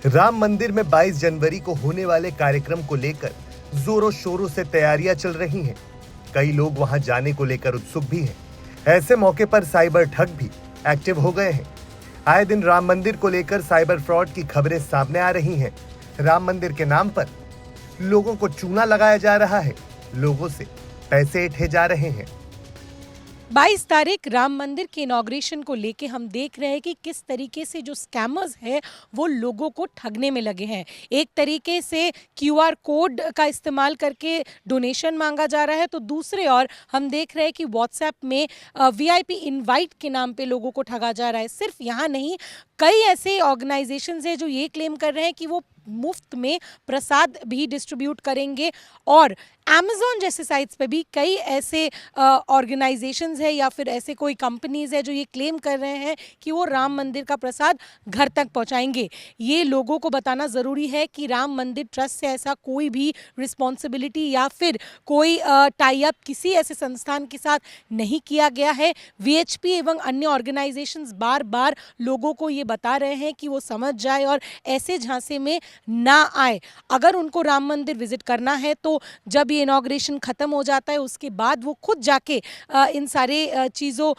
राम मंदिर में 22 जनवरी को होने वाले कार्यक्रम को लेकर जोरों शोरों से तैयारियां चल रही हैं। कई लोग वहां जाने को लेकर उत्सुक भी हैं। ऐसे मौके पर साइबर ठग भी एक्टिव हो गए हैं। आए दिन राम मंदिर को लेकर साइबर फ्रॉड की खबरें सामने आ रही हैं। राम मंदिर के नाम पर लोगों को चूना लगाया जा रहा है, लोगों से पैसे ऐंठे जा रहे हैं। 22 तारीख राम मंदिर के इनॉग्रेशन को लेके हम देख रहे हैं कि किस तरीके से जो स्कैमर्स हैं वो लोगों को ठगने में लगे हैं। एक तरीके से क्यूआर कोड का इस्तेमाल करके डोनेशन मांगा जा रहा है, तो दूसरे ओर हम देख रहे हैं कि व्हाट्सएप में वीआईपी इनवाइट के नाम पे लोगों को ठगा जा रहा है। सिर्फ यहाँ नहीं, कई ऐसे ऑर्गेनाइजेशंस हैं जो ये क्लेम कर रहे हैं कि वो मुफ्त में प्रसाद भी डिस्ट्रीब्यूट करेंगे, और Amazon जैसे साइट्स पे भी कई ऐसे ऑर्गेनाइजेशंस है या फिर ऐसे कोई कंपनीज है जो ये क्लेम कर रहे हैं कि वो राम मंदिर का प्रसाद घर तक पहुंचाएंगे। ये लोगों को बताना ज़रूरी है कि राम मंदिर ट्रस्ट से ऐसा कोई भी रिस्पॉन्सिबिलिटी या फिर कोई टाई अप किसी ऐसे संस्थान के साथ नहीं किया गया है। वीएचपी एवं अन्य ऑर्गेनाइजेशंस बार बार लोगों को ये बता रहे हैं कि वो समझ जाए और ऐसे झांसे में ना आए। अगर उनको राम मंदिर विजिट करना है तो जब ये इनॉग्रेशन खत्म हो जाता है उसके बाद वो खुद जाके इन सारे चीज़ों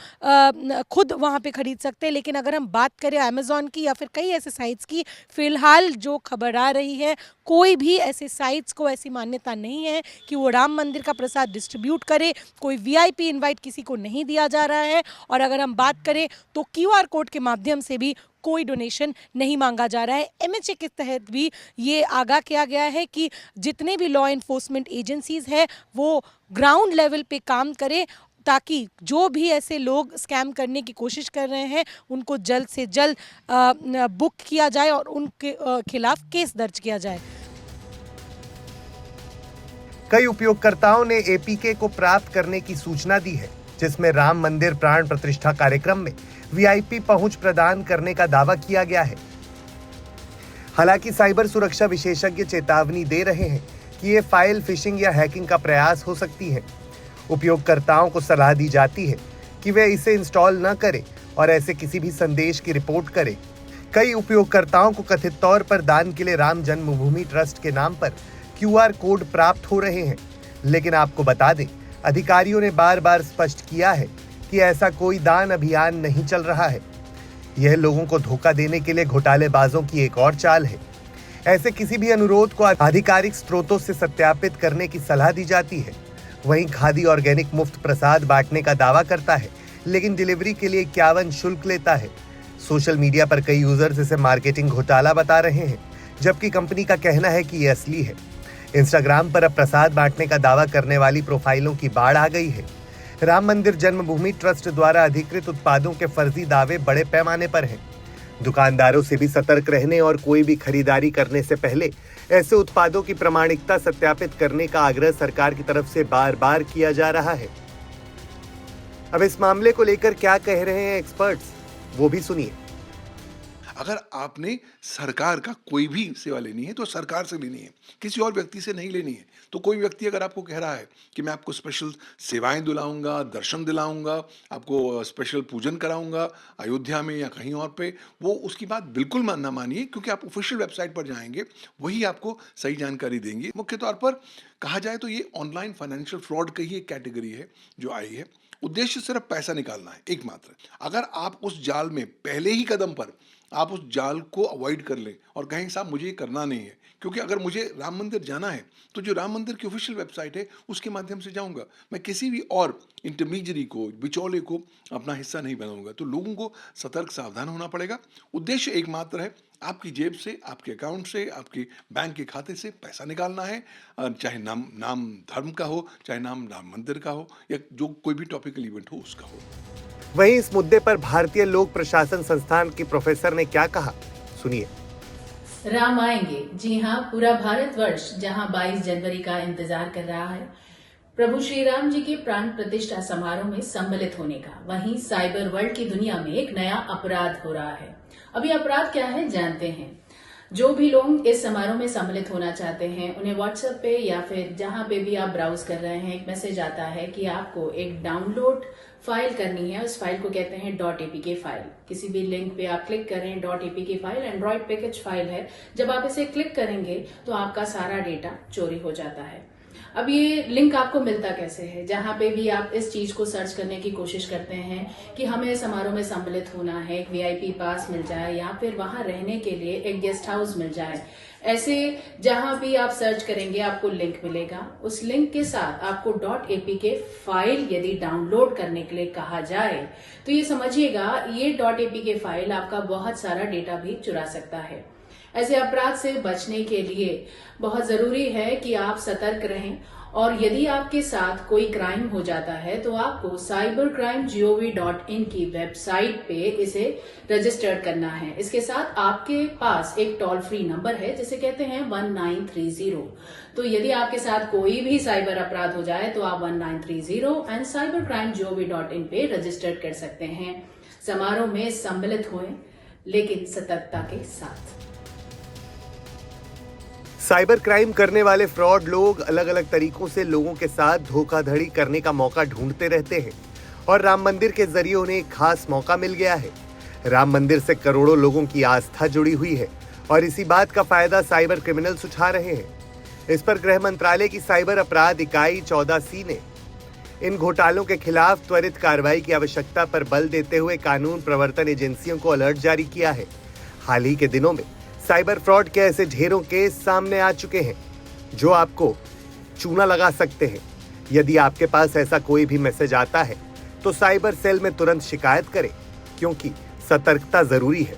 खुद वहाँ पे खरीद सकते हैं। लेकिन अगर हम बात करें अमेज़ॉन की या फिर कई ऐसे साइट्स की, फिलहाल जो खबर आ रही है, कोई भी ऐसे साइट्स को ऐसी मान्यता नहीं है कि वो राम मंदिर का प्रसाद डिस्ट्रीब्यूट करे। कोई वीआईपी इनवाइट किसी को नहीं दिया जा रहा है। और अगर हम बात करें तो क्यूआर कोड के माध्यम से भी कोई डोनेशन नहीं मांगा जा रहा है। एमएचए के तहत भी ये आगाह किया गया है कि जितने भी लॉ एनफोर्समेंट एजेंसीज है वो ग्राउंड लेवल पे काम करें, ताकि जो भी ऐसे लोग स्कैम करने की कोशिश कर रहे हैं उनको जल्द से जल्द बुक किया जाए और उनके खिलाफ केस दर्ज किया जाए। कई उपयोगकर्ताओं ने एपीके को प्राप्त करने की सूचना दी है, जिसमें राम मंदिर प्राण प्रतिष्ठा कार्यक्रम में वीआईपी पहुंच प्रदान करने का दावा किया गया है। हालांकि साइबर सुरक्षा विशेषज्ञ चेतावनी दे रहे हैं कि ये फाइल फिशिंग या हैकिंग का प्रयास हो सकती है। उपयोगकर्ताओं को सलाह दी जाती है कि वे इसे इंस्टॉल न करें और ऐसे किसी भी संदेश की रिपोर्ट करें। कई उपयोगकर्ताओं को कथित तौर पर दान के लिए राम जन्मभूमि ट्रस्ट के नाम पर क्यूआर कोड प्राप्त हो रहे हैं, लेकिन आपको बता दें, अधिकारियों ने बार बार स्पष्ट किया है कि ऐसा कोई दान अभियान नहीं चल रहा है। यह लोगों को धोखा देने के लिए घोटालेबाजों की एक और चाल है। ऐसे किसी भी अनुरोध को आधिकारिक स्रोतों से सत्यापित करने की सलाह दी जाती है। वहीं खादी ऑर्गेनिक मुफ्त प्रसाद बांटने का दावा करता है, लेकिन डिलीवरी के लिए 51 शुल्क लेता है। सोशल मीडिया पर कई यूजर्स इसे मार्केटिंग घोटाला बता रहे हैं, जबकि कंपनी का कहना है कि यह असली है। इंस्टाग्राम पर अब प्रसाद बांटने का दावा करने वाली प्रोफाइलों की बाढ़ आ गई है। राम मंदिर जन्मभूमि ट्रस्ट द्वारा अधिकृत उत्पादों के फर्जी दावे बड़े पैमाने पर हैं। दुकानदारों से भी सतर्क रहने और कोई भी खरीदारी करने से पहले ऐसे उत्पादों की प्रामाणिकता सत्यापित करने का आग्रह सरकार की तरफ से बार बार किया जा रहा है। अब इस मामले को लेकर क्या कह रहे हैं एक्सपर्ट्स, वो भी सुनिए। अगर आपने सरकार का कोई भी सेवा लेनी है तो सरकार से लेनी है, किसी और व्यक्ति से नहीं लेनी है। तो कोई व्यक्ति अगर आपको कह रहा है कि मैं आपको स्पेशल सेवाएं दिलाऊंगा, दर्शन दिलाऊंगा, आपको स्पेशल पूजन कराऊंगा अयोध्या में या कहीं और पे, वो उसकी बात बिल्कुल ना मानिए, क्योंकि आप ऑफिशियल वेबसाइट पर जाएंगे, वही आपको सही जानकारी देंगे। मुख्य तौर पर कहा जाए तो ये ऑनलाइन फाइनेंशियल फ्रॉड की ही एक कैटेगरी है जो आई है। उद्देश्य सिर्फ पैसा निकालना है एकमात्र। अगर आप उस जाल में पहले ही कदम पर आप उस जाल को अवॉइड कर लें और कहें साहब मुझे ये करना नहीं है, क्योंकि अगर मुझे राम मंदिर जाना है तो जो राम मंदिर की ऑफिशियल वेबसाइट है उसके माध्यम से जाऊंगा, मैं किसी भी और इंटरमीडियरी को, बिचौले को अपना हिस्सा नहीं बनाऊंगा। तो लोगों को सतर्क सावधान होना पड़ेगा। उद्देश्य एकमात्र है, आपकी जेब से, आपके अकाउंट से, आपके बैंक के खाते से पैसा निकालना है, चाहे नाम धर्म का हो, चाहे नाम राम मंदिर का हो, या जो कोई भी टॉपिकल इवेंट हो उसका हो। वहीं इस मुद्दे पर भारतीय लोक प्रशासन संस्थान की प्रोफेसर ने क्या कहा, सुनिए। राम आएंगे, जी हाँ, पूरा भारतवर्ष जहाँ 22 जनवरी का इंतजार कर रहा है प्रभु श्री राम जी के प्राण प्रतिष्ठा समारोह में सम्मिलित होने का। वहीं साइबर वर्ल्ड की दुनिया में एक नया अपराध हो रहा है। अभी अपराध क्या है जानते हैं। जो भी लोग इस समारोह में सम्मिलित होना चाहते हैं उन्हें व्हाट्सएप पे या फिर जहां पे भी आप ब्राउज कर रहे हैं एक मैसेज आता है कि आपको एक डाउनलोड फाइल करनी है। उस फाइल को कहते हैं .apk फाइल। किसी भी लिंक पे आप क्लिक करें, .apk file Android package file है। जब आप इसे क्लिक करेंगे तो आपका सारा डेटा चोरी हो जाता है। अब ये लिंक आपको मिलता कैसे है? जहां पे भी आप इस चीज को सर्च करने की कोशिश करते हैं कि हमें समारोह में सम्मिलित होना है, एक VIP पास मिल जाए या फिर वहां रहने के लिए एक गेस्ट हाउस मिल जाए, ऐसे जहां भी आप सर्च करेंगे आपको लिंक मिलेगा। उस लिंक के साथ आपको .apk फाइल यदि डाउनलोड करने के लिए कहा जाए तो ये समझिएगा ये .apk फाइल आपका बहुत सारा डेटा भी चुरा सकता है। ऐसे अपराध से बचने के लिए बहुत जरूरी है कि आप सतर्क रहें और यदि आपके साथ कोई क्राइम हो जाता है तो आपको cybercrime.gov.in की वेबसाइट पे इसे रजिस्टर्ड करना है। इसके साथ आपके पास एक टोल फ्री नंबर है जिसे कहते हैं 1930। तो यदि आपके साथ कोई भी साइबर अपराध हो जाए तो आप 1930 एंड cybercrime.gov.in पे रजिस्टर्ड कर सकते हैं। समारोह में सम्मिलित हों लेकिन सतर्कता के साथ। साइबर क्राइम करने वाले फ्रॉड लोग अलग अलग तरीकों से लोगों के साथ धोखाधड़ी करने का मौका ढूंढते रहते हैं और राम मंदिर के जरिए उन्हें एक खास मौका मिल गया है। राम मंदिर से करोड़ों लोगों की आस्था जुड़ी हुई है और इसी बात का फायदा साइबर क्रिमिनल्स उठा रहे हैं। इस पर गृह मंत्रालय की साइबर अपराध इकाई 14C ने इन घोटालों के खिलाफ त्वरित कार्रवाई की आवश्यकता पर बल देते हुए कानून प्रवर्तन एजेंसियों को अलर्ट जारी किया है। हाल ही के दिनों में साइबर फ्रॉड के ऐसे ढेरों केस सामने आ चुके हैं जो आपको चूना लगा सकते हैं। यदि आपके पास ऐसा कोई भी मैसेज आता है तो साइबर सेल में तुरंत शिकायत करें क्योंकि सतर्कता जरूरी है।